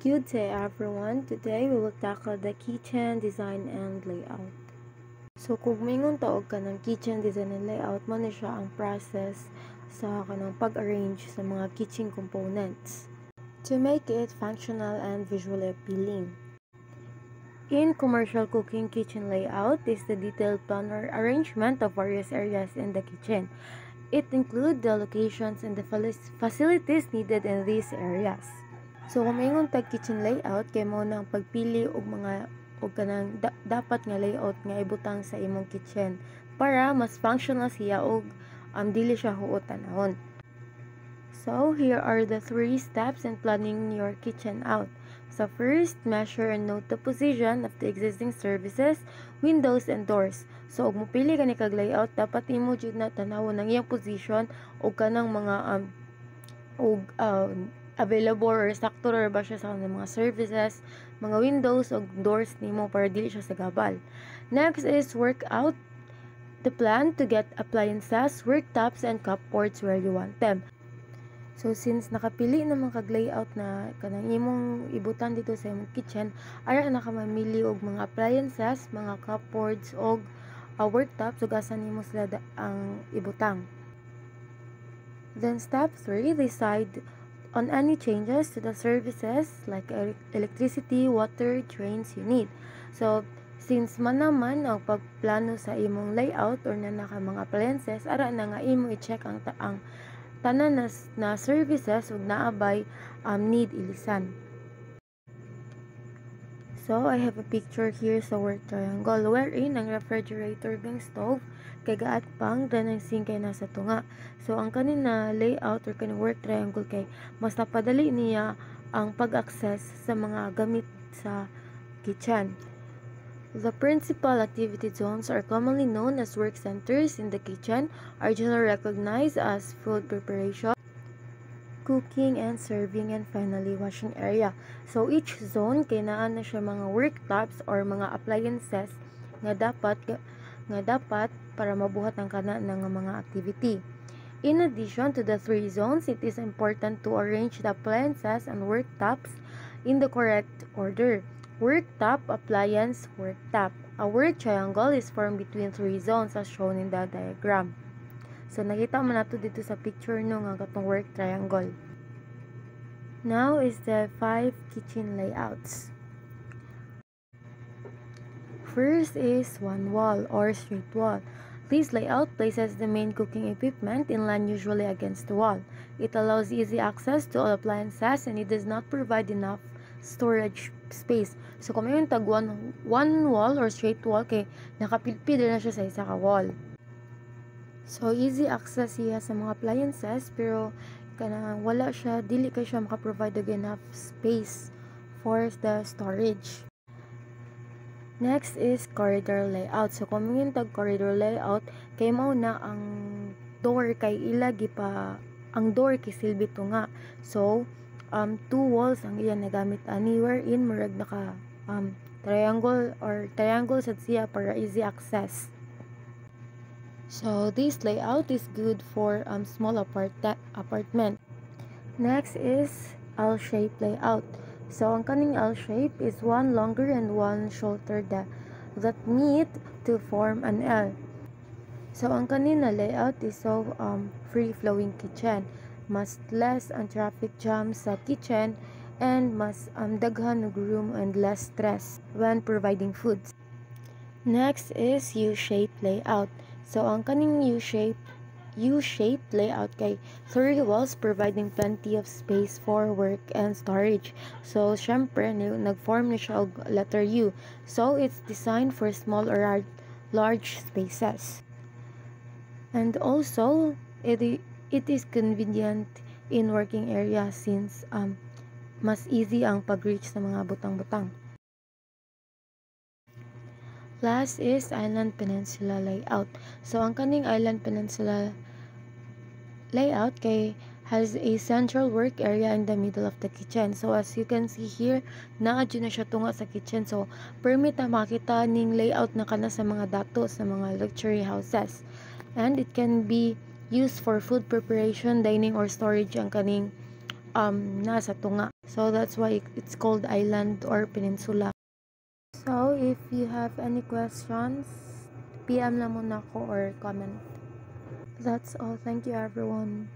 Good day everyone. Today we will tackle the kitchen design and layout. So kung mingon taog ka ng kitchen design and layout, man siya ang process sa kanang pag-arrange sa mga kitchen components to make it functional and visually appealing. In commercial cooking, kitchen layout is the detailed plan or arrangement of various areas in the kitchen. It includes the locations and the facilities needed in these areas. So kung maingon tag kitchen layout kay mo nang pagpili og mga og kanang dapat nga layout nga ibutang sa imong kitchen para mas functional siya og dili siya huot-anahon. So here are the 3 steps in planning your kitchen out. So first, measure and note the position of the existing services, windows and doors. So og mopili ka ni kag layout, dapat imo jud na tanawon ang iyang position og kanang mga available or sakto ra ba siya sa mga services, mga windows o doors nimo para dili siya sagabal. Next is work out the plan to get appliances, worktops, and cupboards where you want them. So since nakapili naman kag layout na kanang imong ibutan dito sa imong kitchen, ara na ka mamili og mga appliances, mga cupboards og worktops ug asa nimo sila ang ibutang. Then step 3, decide on any changes to the services like electricity, water, drains you need. So, since man naman ang pagplano sa imong layout or na naka mga appliances, ara na nga imo i-check ang tanan na services ug naabay need ilisan. So, I have a picture here sa work triangle wherein ang refrigerator ng stove kay gaat pang dan ang sink kay nasa tunga. So, ang kanina layout or kanina work triangle kay mas napadali niya ang pag-access sa mga gamit sa kitchen. The principal activity zones are commonly known as work centers in the kitchen, are generally recognized as food preparation, cooking and serving, and finally washing area. So each zone kay naa na siya mga worktops or mga appliances nga dapat para mabuhat ang kana ng mga activity. In addition to the 3 zones, it is important to arrange the appliances and worktops in the correct order. Worktop, appliance, worktop. A work triangle is formed between 3 zones as shown in the diagram. So, nakita mo na to dito sa picture no nga katong work triangle. Now is the 5 kitchen layouts. First is one wall or straight wall. This layout places the main cooking equipment in line usually against the wall. It allows easy access to all appliances and it does not provide enough storage space. So, kung may tag one wall or straight wall kay nakapilpid na siya sa isa ka wall. So, easy access siya sa mga appliances pero kanang wala siya, dili kay siya maka-provide og enough space for the storage. Next is corridor layout. So, kung yung tag corridor layout, kay mao na ang door kay ilagi pa ang door kay silbi tunga. So, 2 walls ang iya nagamit anywhere in murag naka triangle sa siya para easy access. So, this layout is good for small apartment. Next is L-shape layout. So, ang kaning L-shape is one longer and one shorter that meet to form an L. So, ang kanina layout is so free-flowing kitchen. Mas less ang traffic jam sa kitchen and mas daghan og room and less stress when providing foods. Next is U-shape layout. So, ang kaning U-shape layout kay 3 walls providing plenty of space for work and storage. So, syempre, nag-form na siya og letter U. So, it's designed for small or large spaces. And also, it is convenient in working area since mas easy ang pag-reach sa mga butang-butang. Last is Island Peninsula layout. So, ang kaning Island Peninsula layout kay has a central work area in the middle of the kitchen. So, as you can see here, naadyo na siya tunga sa kitchen. So, permit na makita ning layout na kana sa mga dato sa mga luxury houses. And it can be used for food preparation, dining, or storage ang kaning nasa tunga. So that's why it's called island or peninsula. So if you have any questions, PM lang muna ako or comment. That's all. Thank you everyone.